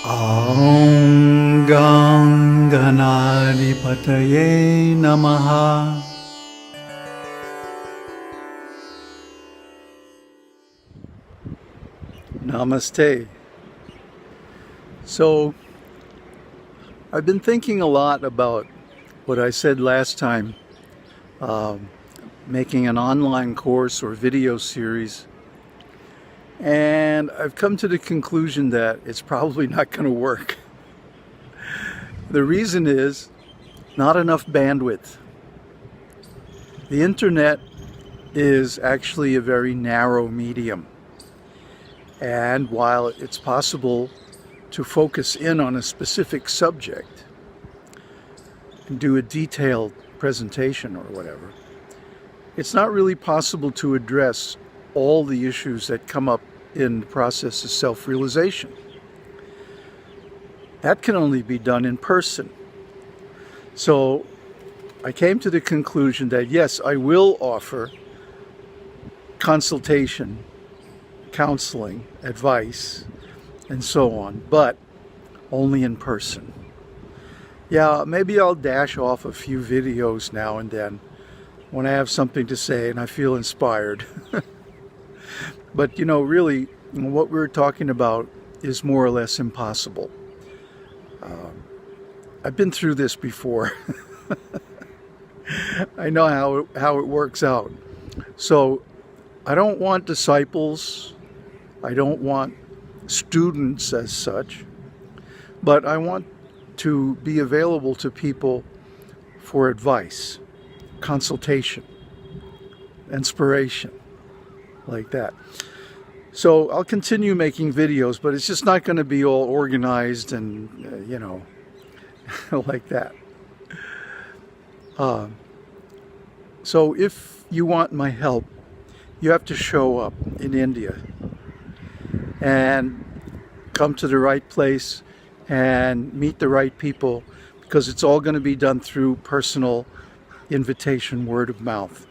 Om Gangadipataye Namaha. Namaste. So, I've been thinking a lot about what I said last time, making an online course or video series. And I've come to the conclusion that it's probably not going to work. The reason is not enough bandwidth. The internet is actually a very narrow medium. And while it's possible to focus in on a specific subject and do a detailed presentation or whatever, it's not really possible to address all the issues that come up in the process of self-realization. That can only be done in person. So I came to the conclusion that yes, I will offer consultation, counseling, advice, and so on, but only in person. Yeah, maybe I'll dash off a few videos now and then when I have something to say and I feel inspired. But really, what we're talking about is more or less impossible. I've been through this before. I know how it works out. So I don't want disciples. I don't want students as such. But I want to be available to people for advice, consultation, inspiration, like that. So I'll continue making videos, but it's just not going to be all organized and, like that. So if you want my help, you have to show up in India and come to the right place and meet the right people, because it's all going to be done through personal invitation, word of mouth.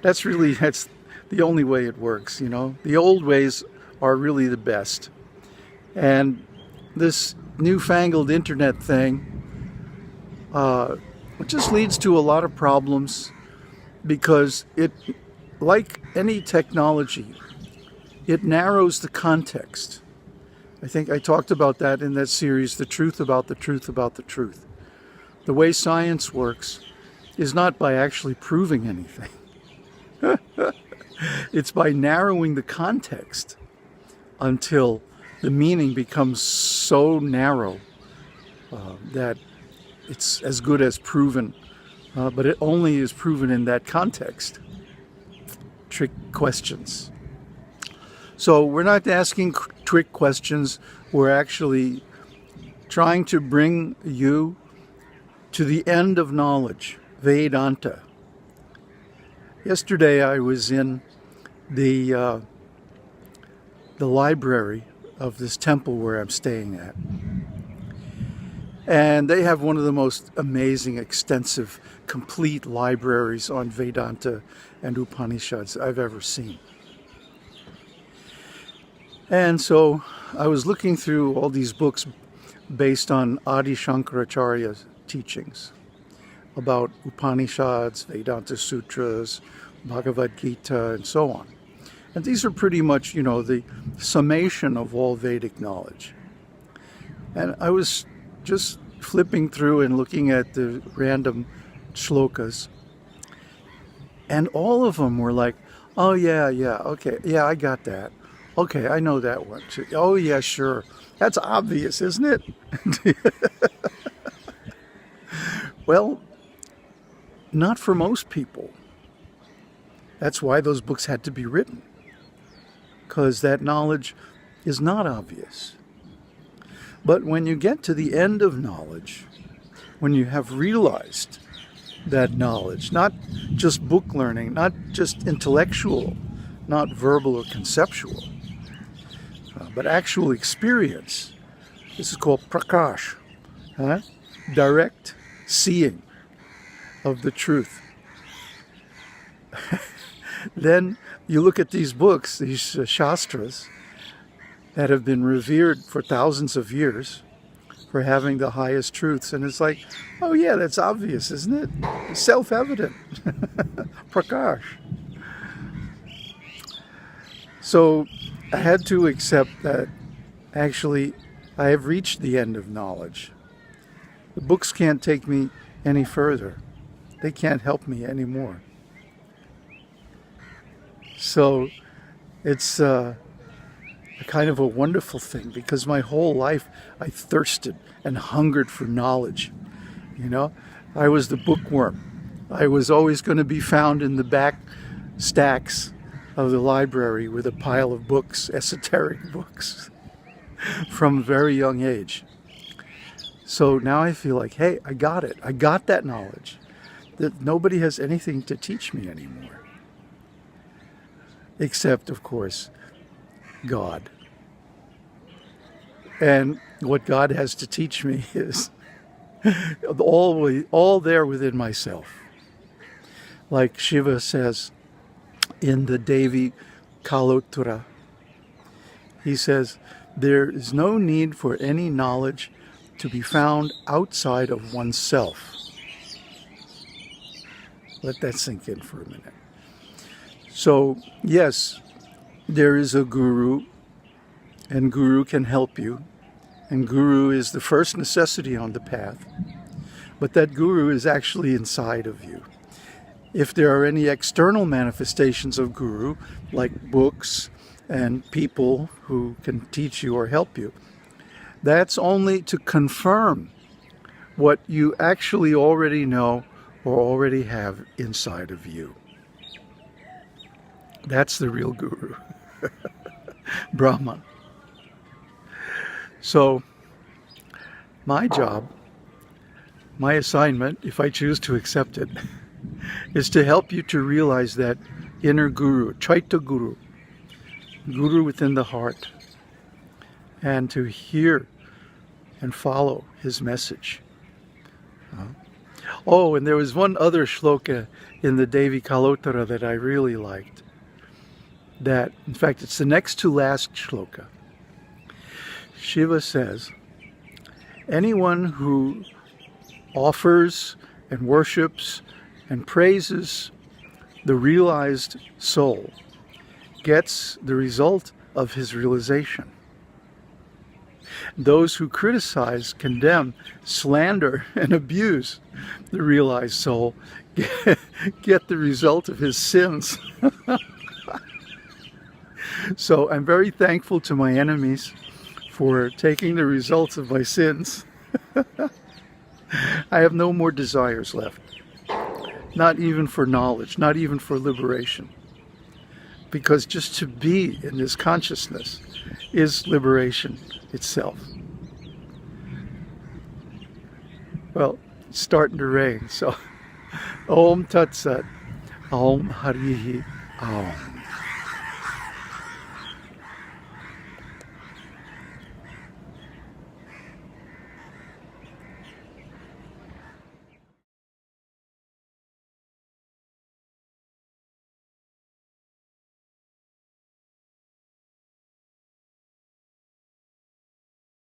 That's the only way it works, The old ways are really the best. And this newfangled internet thing, it just leads to a lot of problems, because it, like any technology, it narrows the context. I think I talked about that in that series, The Truth About the Truth About the Truth. The way science works is not by actually proving anything. It's by narrowing the context until the meaning becomes so narrow that it's as good as proven, but it only is proven in that context. Trick questions. So we're not asking trick questions, we're actually trying to bring you to the end of knowledge, Vedanta. Yesterday I was in the library of this temple where I'm staying at. And they have one of the most amazing, extensive, complete libraries on Vedanta and Upanishads I've ever seen. And so I was looking through all these books based on Adi Shankaracharya's teachings about Upanishads, Vedanta Sutras, Bhagavad Gita, and so on. And these are pretty much, the summation of all Vedic knowledge. And I was just flipping through and looking at the random shlokas, and all of them were like, oh yeah, okay, yeah, I got that. Okay, I know that one too. Oh yeah, sure. That's obvious, isn't it? Well, not for most people. That's why those books had to be written, because that knowledge is not obvious. But when you get to the end of knowledge, when you have realized that knowledge, not just book learning, not just intellectual, not verbal or conceptual, but actual experience, this is called prakash, direct seeing of the truth. Then you look at these books, these shastras, that have been revered for thousands of years for having the highest truths. And it's like, oh yeah, that's obvious, isn't it? Self-evident. Prakash. So I had to accept that actually I have reached the end of knowledge. The books can't take me any further. They can't help me anymore. So it's a kind of a wonderful thing, because my whole life I thirsted and hungered for knowledge. You know, I was the bookworm. I was always going to be found in the back stacks of the library with a pile of books, esoteric books, from a very young age. So now I feel like, hey, I got it. I got that knowledge. That nobody has anything to teach me anymore. Except, of course, God. And what God has to teach me is all there within myself. Like Shiva says in the Devi Kalottara, he says, there is no need for any knowledge to be found outside of oneself. Let that sink in for a minute. So, yes, there is a guru, and guru can help you, and guru is the first necessity on the path, but that guru is actually inside of you. If there are any external manifestations of guru, like books and people who can teach you or help you, that's only to confirm what you actually already know or already have inside of you. That's the real guru, Brahman. So, my job, my assignment, if I choose to accept it, is to help you to realize that inner guru, Chaita Guru, guru within the heart, and to hear and follow his message. Oh, and there was one other shloka in the Devi Kalottara that I really liked. That, in fact, it's the next to last shloka. Shiva says, anyone who offers and worships and praises the realized soul gets the result of his realization. Those who criticize, condemn, slander, and abuse the realized soul get the result of his sins. So I'm very thankful to my enemies for taking the results of my sins. I have no more desires left. Not even for knowledge, not even for liberation. Because just to be in this consciousness is liberation itself. Well, it's starting to rain, so Om Tat Sat, Om Harihi Om.